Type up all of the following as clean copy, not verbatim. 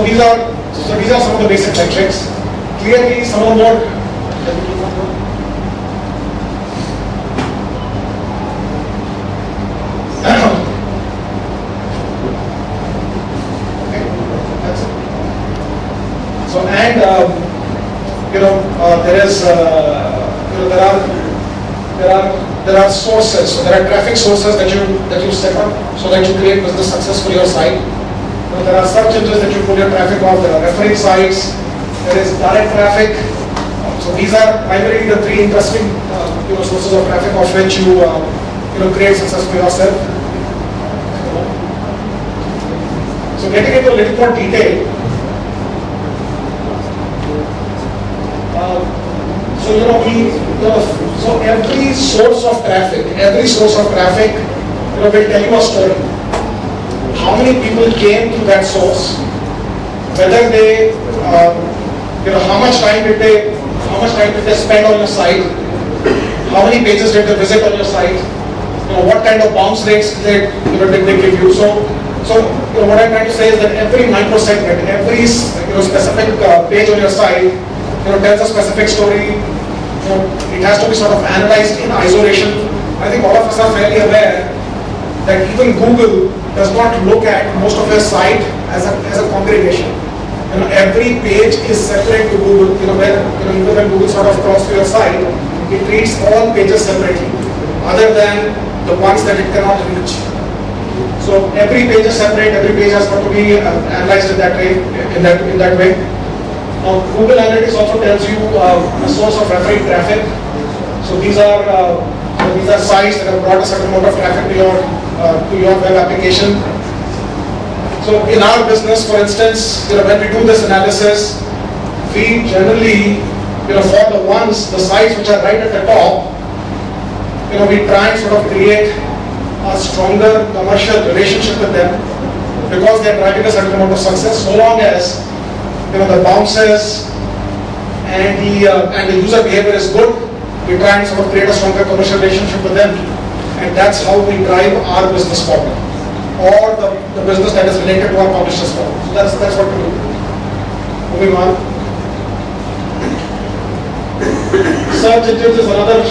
these are some of the basic metrics. Clearly, some of the more there are sources. So there are traffic sources that you set up so that you create business success for your site. There are search engines that you put your traffic on. There are referring sites. There is direct traffic. So these are primarily the three interesting sources of traffic of which you create success for yourself. So getting into a little more detail. So every source of traffic will tell you a story. How many people came to that source? Whether they, how much time did they spend on your site? How many pages did they visit on your site? What kind of bounce rates did they give you? So what I'm trying to say is that every microsegment, every specific page on your site, tells a specific story. It has to be sort of analyzed in isolation. I think all of us are fairly aware that even Google does not look at most of your site as a congregation. Every page is separate to Google. Even when Google sort of crawls to your site, it treats all pages separately, other than the ones that it cannot reach. So every page is separate. Every page has got to be analyzed in that way. Now, Google Analytics also tells you a source of referring traffic. So these are sites that have brought a certain amount of traffic to your web application. So in our business, for instance, when we do this analysis, we generally, for the sites which are right at the top, we try and sort of create a stronger commercial relationship with them because they are driving a certain amount of success. So long as the bounces and the user behavior is good, we try and sort of create a stronger commercial relationship with them, and that's how we drive our business forward, or the business that is related to our publishers forward. So that's what we do. Moving on. Search engines is another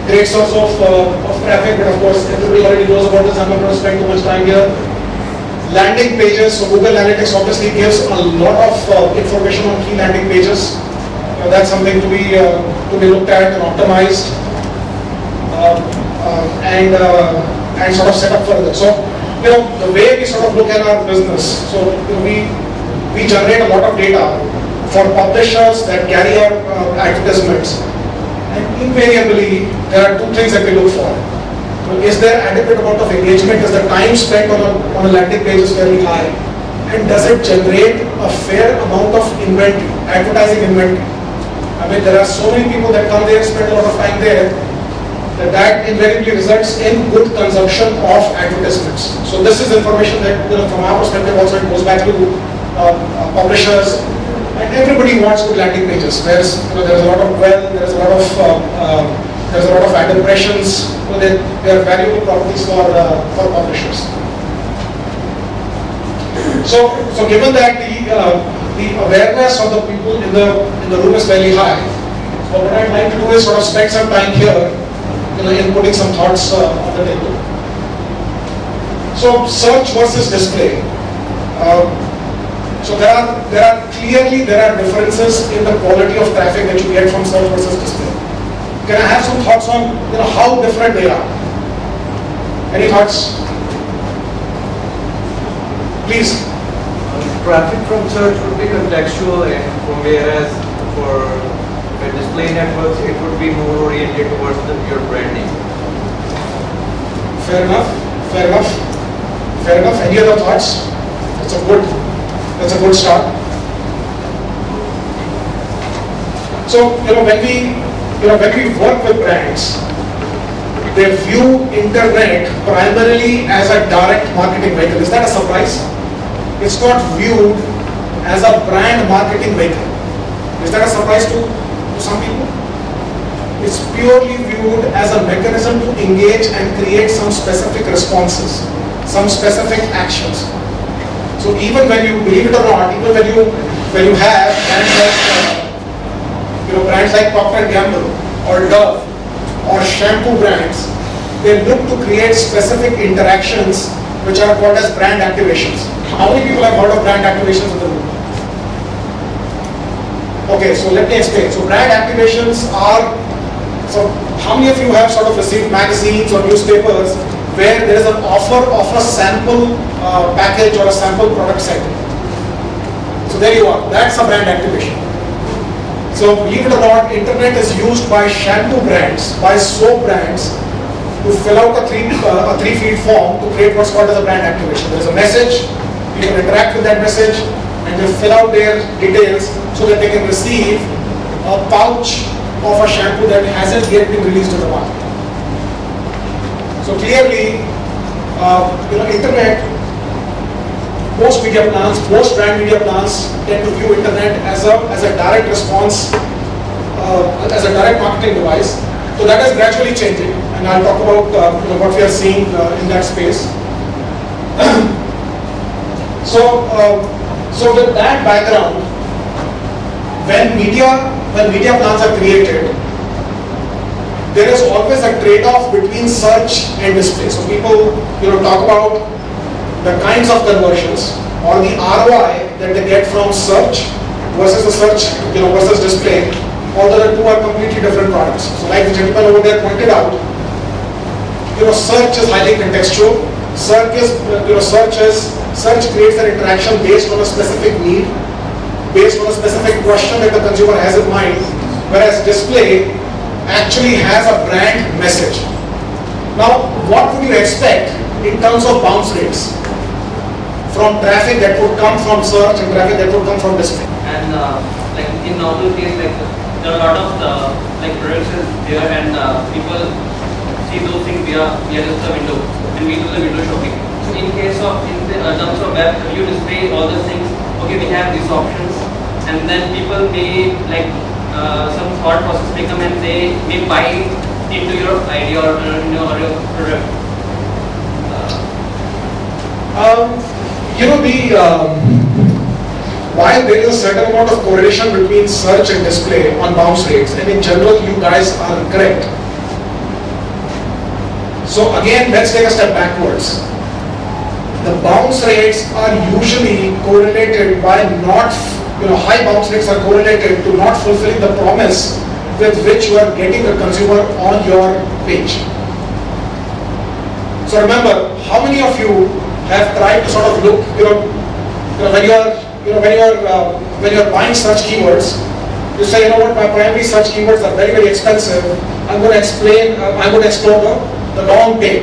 great source of traffic, but of course everybody already knows about this. I'm not going to spend too much time here. Landing pages, so Google Analytics obviously gives a lot of information on key landing pages. That's something to be looked at and optimized and sort of set up further. So the way we sort of look at our business, so we generate a lot of data for publishers that carry out advertisements, and invariably there are two things that we look for. Is there adequate amount of engagement? Is the time spent on a landing page is fairly high? And does it generate a fair amount of inventory, advertising inventory? I mean, there are so many people that come there, spend a lot of time there, that invariably results in good consumption of advertisements. So this is information that, from our perspective also, it goes back to publishers, and everybody wants good landing pages. There's a lot of wealth, there's a lot of ad impressions. They are valuable properties for publishers. So given that the awareness of the people in the room is fairly high, so what I'd like to do is sort of spend some time here, in putting some thoughts on the table. So search versus display. So there are clearly differences in the quality of traffic that you get from search versus display. Can I have some thoughts on how different they are? Any thoughts? Please. Traffic from search would be contextual, and whereas for display networks, it would be more oriented towards your branding. Fair enough. Any other thoughts? That's a good start. So when we work with brands, they view internet primarily as a direct marketing vehicle. Is that a surprise? It's not viewed as a brand marketing vehicle. Is that a surprise to some people? It's purely viewed as a mechanism to engage and create some specific responses, some specific actions. So even when you, believe it or not, even when you have brands like brands like Procter & Gamble or Dove or shampoo brands, they look to create specific interactions which are called as brand activations. How many people have heard of brand activations in the room? Okay, so let me explain. So brand activations are, so how many of you have sort of received magazines or newspapers where there is an offer of a sample package or a sample product set? So there you are, that's a brand activation. So believe it or not, internet is used by shampoo brands, by soap brands to fill out a three-field form to create what's called as a brand activation. There is a message, people interact with that message, and they fill out their details so that they can receive a pouch of a shampoo that hasn't yet been released to the market. So clearly, internet, most media plans, most brand media plans tend to view internet as a direct response, as a direct marketing device. So that is gradually changing, and I'll talk about what we are seeing in that space. So with that background, when media plans are created, there is always a trade-off between search and display. So people talk about the kinds of conversions or the ROI that they get from search versus the search versus display, although the two are completely different products. So like the gentleman over there pointed out, search is highly contextual. Search creates an interaction based on a specific need, based on a specific question that the consumer has in mind, whereas display actually has a brand message. Now, what would you expect in terms of bounce rates from traffic that would come from search and traffic that would come from display? And like in normal case, like there are a lot of products is there, and people see those things via just the window, and we do the window shopping. So in case of terms of web, you display all the things. Okay, we have these options, and then people may some thought process may come and they may buy into your idea or your product. While there is a certain amount of correlation between search and display on bounce rates, and in general you guys are correct. So again, let's take a step backwards. The bounce rates are usually correlated by not, high bounce rates are correlated to not fulfilling the promise with which you are getting the consumer on your page. So remember, how many of you have tried to sort of look, when you're buying search keywords, you say, what, my primary search keywords are very, very expensive. I'm going to explore the long tail.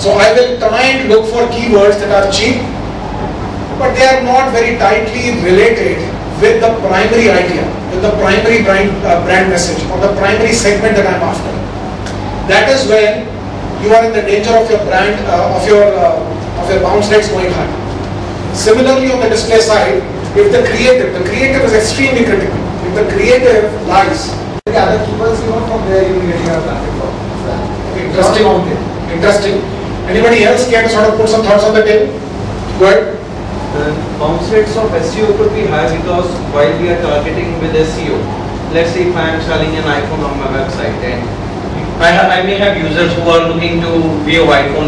So I will try and look for keywords that are cheap, but they are not very tightly related with the primary idea, with the primary brand message or the primary segment that I'm after. That is when you are in the danger of your brand, of your bounce rates going high. Similarly, on the display side, if the creative is extremely critical. If the creative lies, The other keywords, from where you will get your traffic from. Interesting. Anybody else care to sort of put some thoughts on the table? Go ahead. The bounce rates of SEO could be high because while we are targeting with SEO, let's say if I am selling an iPhone on my website and I may have users who are looking to view iPhone